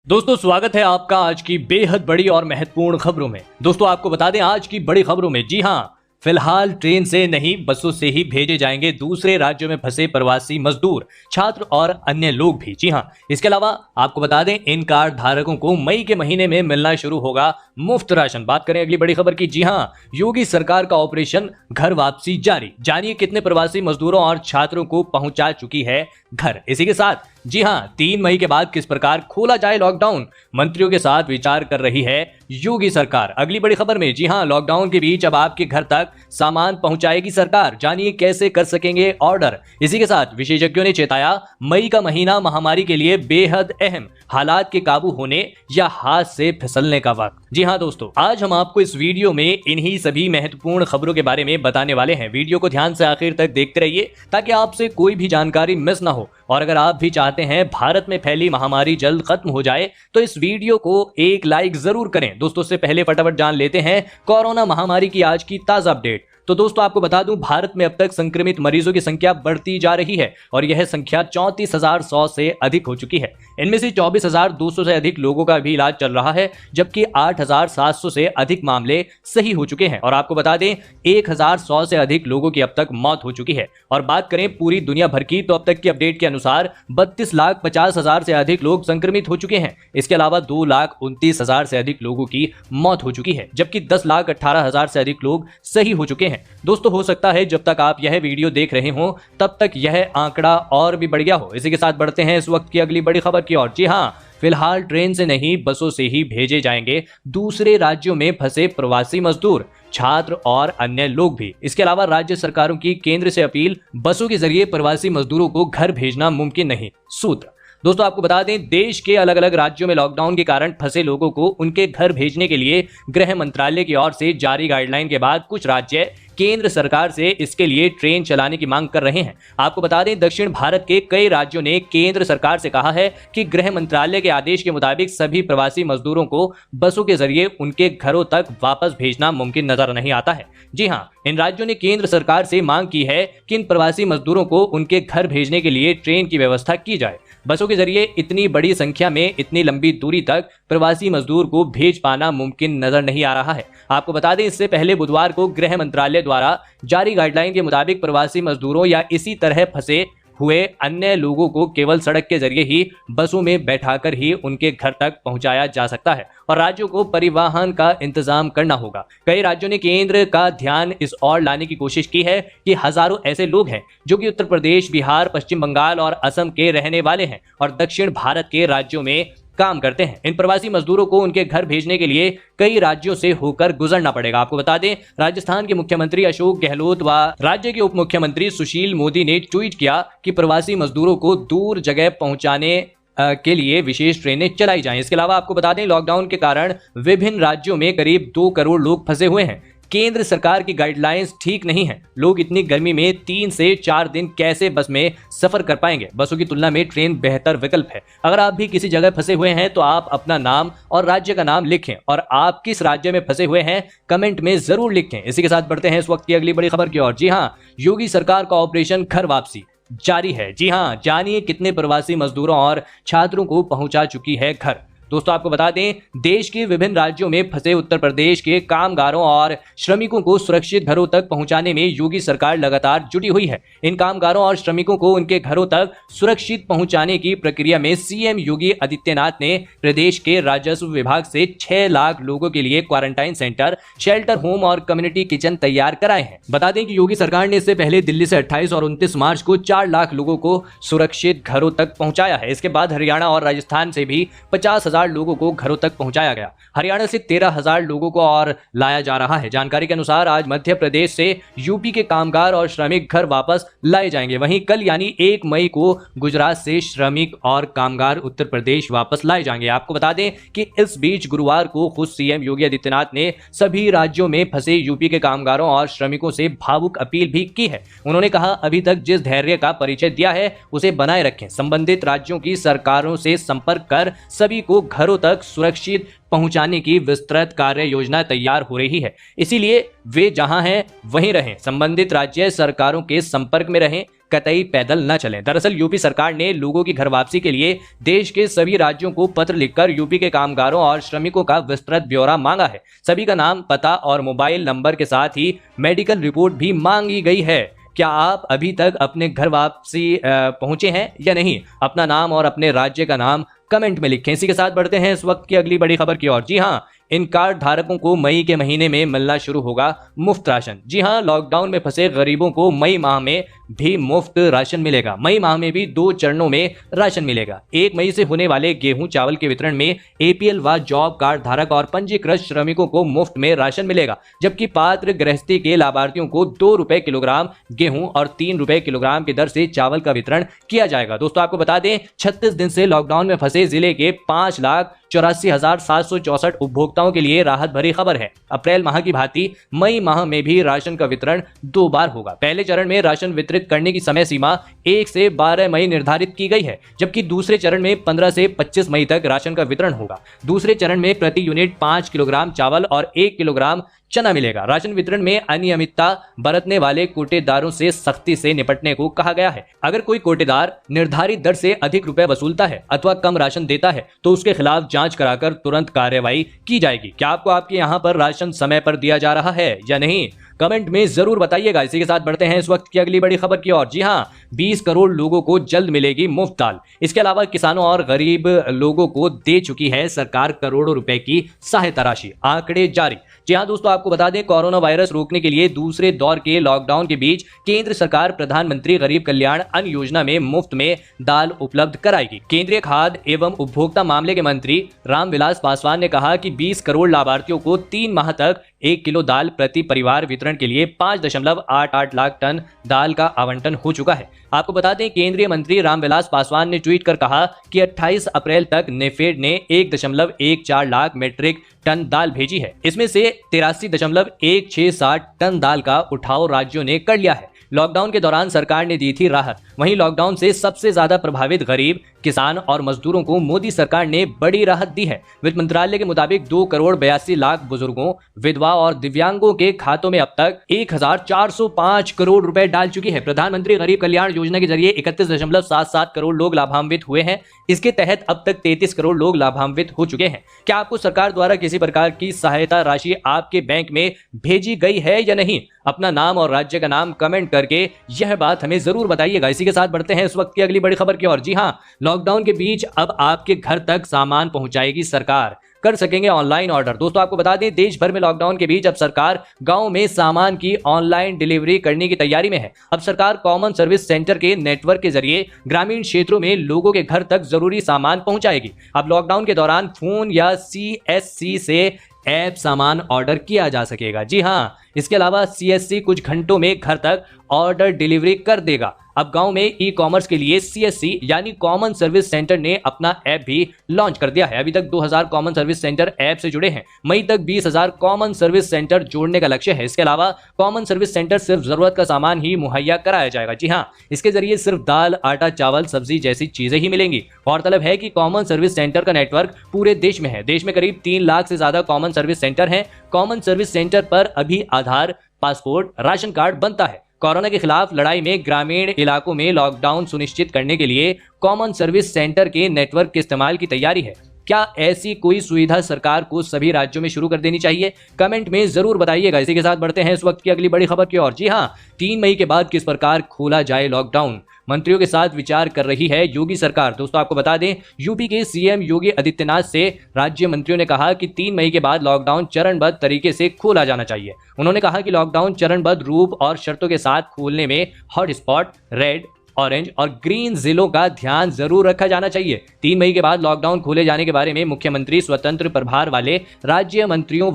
दोस्तों स्वागत है आपका आज की बेहद बड़ी और महत्वपूर्ण खबरों में। दोस्तों आपको बता दें आज की बड़ी खबरों में, जी हां, फिलहाल ट्रेन से नहीं बसों से ही भेजे जाएंगे दूसरे राज्यों में फंसे प्रवासी मजदूर, छात्र और अन्य लोग भी। जी हां, इसके अलावा आपको बता दें इन कार्ड धारकों को मई के महीने में मिलना शुरू होगा मुफ्त राशन। बात करें अगली बड़ी खबर की, जी हां, योगी सरकार का ऑपरेशन घर वापसी जारी। जानिए कितने प्रवासी मजदूरों और छात्रों को पहुंचा चुकी है घर। इसी के साथ जी हां, 3 मई के बाद किस प्रकार खोला जाए लॉकडाउन, मंत्रियों के साथ विचार कर रही है योगी सरकार। अगली बड़ी खबर में, जी हां, लॉकडाउन के बीच अब आपके घर तक सामान पहुंचाएगी सरकार। जानिए कैसे कर सकेंगे ऑर्डर। इसी के साथ विशेषज्ञों ने चेताया मई का महीना महामारी के लिए बेहद अहम, हालात के काबू होने या हाथ से फिसलने का वक्त। जी हां दोस्तों, आज हम आपको इस वीडियो में इन्हीं सभी महत्वपूर्ण खबरों के बारे में बताने वाले हैं। वीडियो को ध्यान से आखिर तक देखते रहिए ताकि आपसे कोई भी जानकारी मिस ना हो। और अगर आप भी चाहते हैं भारत में फैली महामारी जल्द खत्म हो जाए तो इस वीडियो को एक लाइक जरूर करें। दोस्तों से पहले फटाफट जान लेते हैं कोरोना महामारी की आज की ताजा अपडेट। तो दोस्तों आपको बता दूं, भारत में अब तक संक्रमित मरीजों की संख्या बढ़ती जा रही है और यह संख्या 34,100 से अधिक हो चुकी है। इनमें से 24,200 से अधिक लोगों का भी इलाज चल रहा है, जबकि 8,700 से अधिक मामले सही हो चुके हैं। और आपको बता दें 1,100 से अधिक लोगों की अब तक मौत हो चुकी है। और बात करें पूरी दुनिया भर की तो अब तक की अपडेट के अनुसार 32,50,000 से अधिक लोग संक्रमित हो चुके हैं। इसके अलावा 2,29,000 से अधिक लोगों की मौत हो चुकी है, जबकि 10,18,000 से अधिक लोग सही हो चुके हैं। दोस्तों हो सकता है जब तक आप यह वीडियो देख रहे हो तब तक यह आंकड़ा और भी बढ़ गया हो। इसी के साथ बढ़ते हैं इस वक्त की अगली बड़ी खबर की ओर। जी हां, फिलहाल ट्रेन से नहीं बसों से ही भेजे जाएंगे दूसरे राज्यों में फंसे प्रवासी मजदूर, छात्र और अन्य लोग भी। इसके अलावा राज्य सरकारों की केंद्र से अपील, बसों के जरिए प्रवासी मजदूरों को घर भेजना मुमकिन नहीं। सूत्र दोस्तों आपको बता दें, देश के अलग अलग राज्यों में लॉकडाउन के कारण फंसे लोगों को उनके घर भेजने के लिए गृह मंत्रालय की ओर से जारी गाइडलाइन के बाद कुछ राज्य केंद्र सरकार से इसके लिए ट्रेन चलाने की मांग कर रहे हैं। आपको बता दें, दक्षिण भारत के कई राज्यों ने केंद्र सरकार से कहा है कि गृह मंत्रालय के आदेश के मुताबिक सभी प्रवासी मजदूरों को बसों के जरिए उनके घरों तक वापस भेजना मुमकिन नजर नहीं आता है। जी हां, इन राज्यों ने केंद्र सरकार से मांग की है कि इन प्रवासी मजदूरों को उनके घर भेजने के लिए ट्रेन की व्यवस्था की जाए। बसों के जरिए इतनी बड़ी संख्या में इतनी लंबी दूरी तक प्रवासी मजदूर को भेज पाना मुमकिन नजर नहीं आ रहा है। आपको बता दें, इससे पहले बुधवार को गृह मंत्रालय द्वारा जारी गाइडलाइन के मुताबिक प्रवासी मजदूरों या इसी तरह फंसे हुए अन्य लोगों को केवल सड़क के जरिए ही बसों में बैठाकर ही उनके घर तक पहुंचाया जा सकता है और राज्यों को परिवहन का इंतजाम करना होगा। कई राज्यों ने केंद्र का ध्यान इस ओर लाने की कोशिश की है कि हजारों ऐसे लोग हैं जो कि उत्तर प्रदेश, बिहार, पश्चिम बंगाल और असम के रहने वाले हैं और दक्षिण भारत के राज्यों में काम करते हैं। इन प्रवासी मजदूरों को उनके घर भेजने के लिए कई राज्यों से होकर गुजरना पड़ेगा। आपको बता दें, राजस्थान के मुख्यमंत्री अशोक गहलोत व राज्य के उप मुख्यमंत्री सुशील मोदी ने ट्वीट किया कि प्रवासी मजदूरों को दूर जगह पहुंचाने के लिए विशेष ट्रेनें चलाई जाएं। इसके अलावा आपको बता दें, लॉकडाउन के कारण विभिन्न राज्यों में करीब 2 करोड़ लोग फंसे हुए हैं। केंद्र सरकार की गाइडलाइंस ठीक नहीं है। लोग इतनी गर्मी में 3 से 4 दिन कैसे बस में सफर कर पाएंगे। बसों की तुलना में ट्रेन बेहतर विकल्प है। अगर आप भी किसी जगह फंसे हुए हैं तो आप अपना नाम और राज्य का नाम लिखें और आप किस राज्य में फंसे हुए हैं कमेंट में जरूर लिखें। इसी के साथ बढ़ते हैं इस वक्त की अगली बड़ी खबर की ओर। जी हां, योगी सरकार का ऑपरेशन घर वापसी जारी है। जी हां, जानिए कितने प्रवासी मजदूरों और छात्रों को पहुंचा चुकी है घर। दोस्तों आपको बता दें, देश के विभिन्न राज्यों में फंसे उत्तर प्रदेश के कामगारों और श्रमिकों को सुरक्षित घरों तक पहुंचाने में योगी सरकार लगातार जुटी हुई है। इन कामगारों और श्रमिकों को उनके घरों तक सुरक्षित पहुंचाने की प्रक्रिया में सीएम योगी आदित्यनाथ ने प्रदेश के राजस्व विभाग से 6 लाख लोगों के लिए क्वारंटाइन सेंटर, शेल्टर होम और कम्युनिटी किचन तैयार कराए हैं। बता दें कि योगी सरकार ने इससे पहले दिल्ली से 28 और 29 मार्च को 4 लाख लोगों को सुरक्षित घरों तक पहुंचाया है। इसके बाद हरियाणा और राजस्थान से भी 50,000 लोगों को घरों तक पहुंचाया गया। हरियाणा से 13,000 लोगों को और लाया जा रहा है। जानकारी के अनुसार आज मध्य प्रदेश से यूपी के कामगार और श्रमिक घर वापस लाए जाएंगे। वहीं कल यानी 1 मई को गुजरात से श्रमिक और कामगार उत्तर प्रदेश वापस लाए जाएंगे। आपको बता दें कि इस बीच गुरुवार को खुद सीएम योगी आदित्यनाथ ने सभी राज्यों में फंसे यूपी के कामगारों और श्रमिकों से भावुक अपील भी की है। उन्होंने कहा, अभी तक जिस धैर्य का परिचय दिया है उसे बनाए रखें। संबंधित राज्यों की सरकारों से संपर्क कर सभी को घरों तक सुरक्षित पहुंचाने की विस्तृत कार्य योजना तैयार हो रही है। इसीलिए वे जहां हैं वहीं रहें। संबंधित राज्य सरकारों के संपर्क में रहें। कतई पैदल न चलें। दरअसल यूपी सरकार ने लोगों की घर वापसी के लिए देश के सभी राज्यों को पत्र लिखकर यूपी के कामगारों और श्रमिकों का विस्तृत ब्यौरा मांगा है। सभी का नाम, पता और मोबाइल नंबर के साथ ही मेडिकल रिपोर्ट भी मांगी गई है। क्या आप अभी तक अपने घर वापसी पहुंचे हैं या नहीं? अपना नाम और अपने राज्य का नाम कमेंट में लिखें। इसी के साथ बढ़ते हैं इस वक्त की अगली बड़ी खबर की ओर। जी हां, इन कार्ड धारकों को मई के महीने में मिलना शुरू होगा मुफ्त राशन। जी हां, लॉकडाउन में फंसे गरीबों को मई माह में भी मुफ्त राशन मिलेगा। मई माह में भी 2 चरणों में राशन मिलेगा। 1 मई से होने वाले गेहूं चावल के वितरण में एपीएल व जॉब कार्ड धारक और पंजीकृत श्रमिकों को मुफ्त में राशन मिलेगा, जबकि पात्र गृहस्थी के लाभार्थियों को 2 रुपए किलोग्राम गेहूं और 3 रुपए किलोग्राम की दर से चावल का वितरण किया जाएगा। दोस्तों आपको बता दें, 36 दिन से लॉकडाउन में फंसे जिले के 5,84,764 उपभोक्ताओं के लिए राहत भरी खबर है। अप्रैल माह की भांति मई माह में भी राशन का वितरण 2 बार होगा। पहले चरण में राशन वितरित करने की समय सीमा 1 से 12 मई निर्धारित की गई है, जबकि दूसरे चरण में 15 से 25 मई तक राशन का वितरण होगा। दूसरे चरण में प्रति यूनिट 5 किलोग्राम चावल और 1 किलोग्राम चना मिलेगा। राशन वितरण में अनियमितता बरतने वाले कोटेदारों से सख्ती से निपटने को कहा गया है। अगर कोई कोटेदार निर्धारित दर से अधिक रुपए वसूलता है अथवा कम राशन देता है तो उसके खिलाफ जांच कराकर तुरंत कार्रवाई की जाएगी। क्या आपको आपके यहाँ पर राशन समय पर दिया जा रहा है या नहीं? कमेंट में जरूर बताइएगा। इसी के साथ बढ़ते हैं इस वक्त की अगली बड़ी खबर की ओर। जी हां, 20 करोड़ लोगों को जल्द मिलेगी मुफ्त दाल। इसके अलावा किसानों और गरीब लोगों को दे चुकी है सरकार करोड़ों रुपए की सहायता राशि। आंकड़े जारी। जी हां दोस्तों, आपको बता दें, कोरोना वायरस रोकने के लिए दूसरे दौर के लॉकडाउन के बीच केंद्र सरकार प्रधानमंत्री गरीब कल्याण अन्न योजना में मुफ्त में दाल उपलब्ध कराएगी। केंद्रीय खाद्य एवं उपभोक्ता मामले के मंत्री रामविलास पासवान ने कहा कि 20 करोड़ लाभार्थियों को 3 माह तक 1 किलो दाल प्रति परिवार वितरण के लिए 5.88 लाख टन दाल का आवंटन हो चुका है। आपको बता दें, केंद्रीय मंत्री रामविलास पासवान ने ट्वीट कर कहा कि 28 अप्रैल तक नेफेड ने 1.14 लाख मीट्रिक टन दाल भेजी है। इसमें से 83.167 टन दाल का उठाव राज्यों ने कर लिया है। लॉकडाउन के दौरान सरकार ने दी थी राहत। वहीं लॉकडाउन से सबसे ज्यादा प्रभावित गरीब, किसान और मजदूरों को मोदी सरकार ने बड़ी राहत दी है। वित्त मंत्रालय के मुताबिक 2 करोड़ 82 लाख बुजुर्गों, विधवा और दिव्यांगों के खातों में अब तक 1405 करोड़ रुपए डाल चुकी है। प्रधानमंत्री गरीब कल्याण योजना के जरिए 31.77 करोड़ लोग लाभान्वित हुए हैं। इसके तहत अब तक 33 करोड़ लोग लाभान्वित हो चुके हैं। क्या आपको सरकार द्वारा किसी प्रकार की सहायता राशि आपके बैंक में भेजी गई है या नहीं? अपना नाम और राज्य का नाम कमेंट करके यह बात हमें जरूर बताइएगा। इसी के साथ बढ़ते हैं इस वक्त की अगली बड़ी खबर की ओर। जी हां, लॉकडाउन के बीच अब आपके घर तक सामान पहुंचाएगी सरकार। कर सकेंगे ऑनलाइन ऑर्डर। दोस्तों आपको बता दें, देश भर में लॉकडाउन के बीच अब सरकार गांव में सामान की ऑनलाइन डिलीवरी करने की तैयारी में है। अब सरकार कॉमन सर्विस सेंटर के नेटवर्क के जरिए ग्रामीण क्षेत्रों में लोगों के घर तक जरूरी सामान पहुंचाएगी। अब लॉकडाउन के दौरान फोन या CSC से ऐप सामान ऑर्डर किया जा सकेगा। जी हां, इसके अलावा CSC कुछ घंटों में घर तक ऑर्डर डिलीवरी कर देगा। अब गांव में ई-कॉमर्स के लिए CSC यानी कॉमन सर्विस सेंटर ने अपना ऐप भी लॉन्च कर दिया है। अभी तक 2000 कॉमन सर्विस सेंटर ऐप से जुड़े हैं। मई तक 20,000 कॉमन सर्विस सेंटर जोड़ने का लक्ष्य है। इसके अलावा कॉमन सर्विस सेंटर सिर्फ जरूरत का सामान ही मुहैया कराया जाएगा। जी हाँ, इसके जरिए सिर्फ दाल, आटा, चावल, सब्जी जैसी चीजें ही मिलेंगी। गौरतलब है कि कॉमन सर्विस सेंटर का नेटवर्क पूरे देश में है। देश में करीब 3 लाख से ज्यादा कॉमन सर्विस सेंटर हैं। कॉमन सर्विस सेंटर पर अभी आधार, पासपोर्ट, राशन कार्ड बनता है। कोरोना के खिलाफ लड़ाई में ग्रामीण इलाकों में लॉकडाउन सुनिश्चित करने के लिए कॉमन सर्विस सेंटर के नेटवर्क के इस्तेमाल की तैयारी है। क्या ऐसी कोई सुविधा सरकार को सभी राज्यों में शुरू कर देनी चाहिए? कमेंट में जरूर बताइएगा। इसी के साथ बढ़ते हैं इस वक्त की अगली बड़ी खबर की ओर। जी हाँ, 3 मई के बाद किस प्रकार खोला जाए लॉकडाउन, मंत्रियों के साथ विचार कर रही है योगी सरकार। दोस्तों आपको बता दें, यूपी के CM योगी आदित्यनाथ से राज्य मंत्रियों ने कहा कि 3 मई के बाद लॉकडाउन चरणबद्ध तरीके से खोला जाना चाहिए। उन्होंने कहा कि लॉकडाउन चरणबद्ध रूप और शर्तों के साथ खोलने में हॉटस्पॉट, रेड, ऑरेंज और ग्रीन जिलों का ध्यान जरूर रखा जाना चाहिए। 3 मई के बाद लॉकडाउन खोले जाने के बारे में मुख्यमंत्री स्वतंत्र प्रभार वाले राज्य मंत्रियों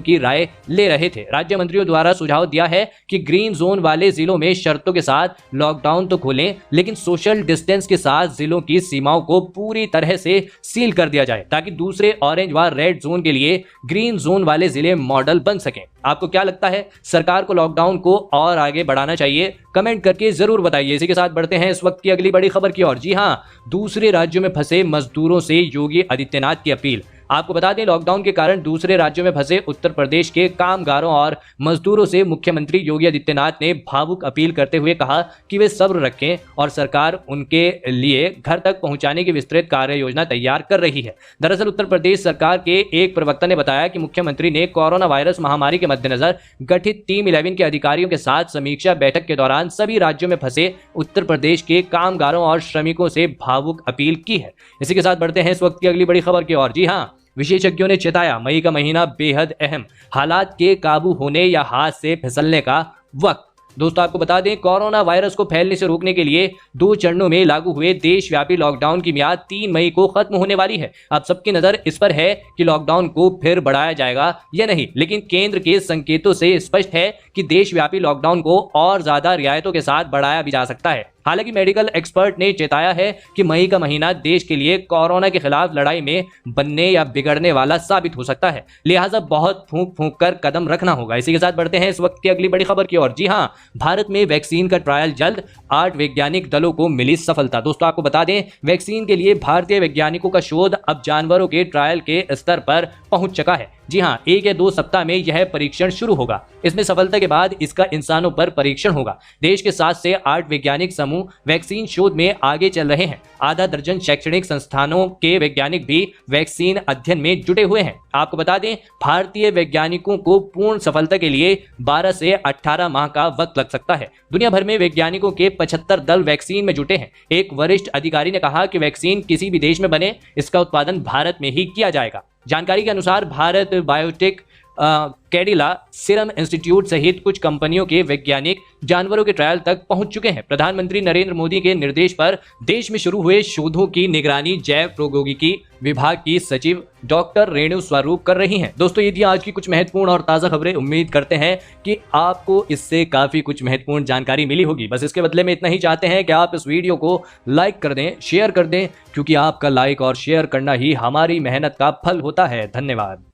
की राय ले रहे थे। राज्य मंत्रियों द्वारा सुझाव दिया है कि ग्रीन जोन वाले जिलों में शर्तों के साथ लॉकडाउन तो खोलें, लेकिन सोशल डिस्टेंस के साथ जिलों की सीमाओं को पूरी तरह से सील कर दिया जाए, ताकि दूसरे ऑरेंज व रेड जोन के लिए ग्रीन जोन वाले जिले मॉडल बन सकें। आपको क्या लगता है, सरकार को लॉकडाउन को और आगे बढ़ाना चाहिए? कमेंट करके जरूर बताइए। इसी के साथ बढ़ते हैं इस वक्त की अगली बड़ी खबर की ओर। जी हां, दूसरे राज्यों में फंसे मजदूरों से योगी आदित्यनाथ की अपील। आपको बता दें, लॉकडाउन के कारण दूसरे राज्यों में फंसे उत्तर प्रदेश के कामगारों और मजदूरों से मुख्यमंत्री योगी आदित्यनाथ ने भावुक अपील करते हुए कहा कि वे सब्र रखें और सरकार उनके लिए घर तक पहुंचाने की विस्तृत कार्य योजना तैयार कर रही है। दरअसल उत्तर प्रदेश सरकार के एक प्रवक्ता ने बताया कि मुख्यमंत्री ने कोरोना वायरस महामारी के मद्देनजर गठित टीम 11 के अधिकारियों के साथ समीक्षा बैठक के दौरान सभी राज्यों में फंसे उत्तर प्रदेश के कामगारों और श्रमिकों से भावुक अपील की है। इसी के साथ बढ़ते हैं इस वक्त की अगली बड़ी खबर की ओर। जी हां, विशेषज्ञों ने चेताया, मई का महीना बेहद अहम, हालात के काबू होने या हाथ से फिसलने का वक्त। दोस्तों आपको बता दें, कोरोना वायरस को फैलने से रोकने के लिए 2 चरणों में लागू हुए देशव्यापी लॉकडाउन की मियाद 3 मई को खत्म होने वाली है। अब सबकी नजर इस पर है कि लॉकडाउन को फिर बढ़ाया जाएगा या नहीं, लेकिन केंद्र के संकेतों से स्पष्ट है कि देशव्यापी लॉकडाउन को और ज्यादा रियायतों के साथ बढ़ाया भी जा सकता है। हालांकि मेडिकल एक्सपर्ट ने चेताया है कि मई का महीना देश के लिए कोरोना के खिलाफ लड़ाई में बनने या बिगड़ने वाला साबित हो सकता है, लिहाजा बहुत फूंक फूंक कर कदम रखना होगा। इसी के साथ बढ़ते हैं इस वक्त की अगली बड़ी खबर की ओर। जी हां, भारत में वैक्सीन का ट्रायल जल्द, 8 वैज्ञानिक दलों को मिली सफलता। दोस्तों आपको बता दें, वैक्सीन के लिए भारतीय वैज्ञानिकों का शोध अब जानवरों के ट्रायल के स्तर पर पहुंच चुका है। जी हां, 1 या 2 सप्ताह में यह परीक्षण शुरू होगा। इसमें सफलता के बाद इसका इंसानों पर परीक्षण होगा। देश के 7 से 8 वैज्ञानिक समूह वैक्सीन शोध में आगे चल रहे हैं। आधा दर्जन शैक्षणिक संस्थानों के वैज्ञानिक भी वैक्सीन अध्ययन में जुटे हुए हैं। आपको बता दें, भारतीय वैज्ञानिकों को पूर्ण सफलता के लिए 12 से 18 माह का वक्त लग सकता है। दुनिया भर में वैज्ञानिकों के 75 दल वैक्सीन में जुटे हैं। एक वरिष्ठ अधिकारी ने कहा कि वैक्सीन किसी भी देश में बने, इसका उत्पादन भारत में ही किया जाएगा। जानकारी के अनुसार Bharat biotech, Cadila, serum institute सहित कुछ कंपनियों के वैज्ञानिक जानवरों के ट्रायल तक पहुंच चुके हैं। प्रधानमंत्री नरेंद्र मोदी के निर्देश पर देश में शुरू हुए शोधों की निगरानी जैव प्रौद्योगिकी विभाग की सचिव डॉक्टर रेणु स्वरूप कर रही हैं। दोस्तों ये थी आज की कुछ महत्वपूर्ण और ताज़ा खबरें। उम्मीद करते हैं कि आपको इससे काफ़ी कुछ महत्वपूर्ण जानकारी मिली होगी। बस इसके बदले में इतना ही चाहते हैं कि आप इस वीडियो को लाइक कर दें, शेयर कर दें, क्योंकि आपका लाइक और शेयर करना ही हमारी मेहनत का फल होता है। धन्यवाद।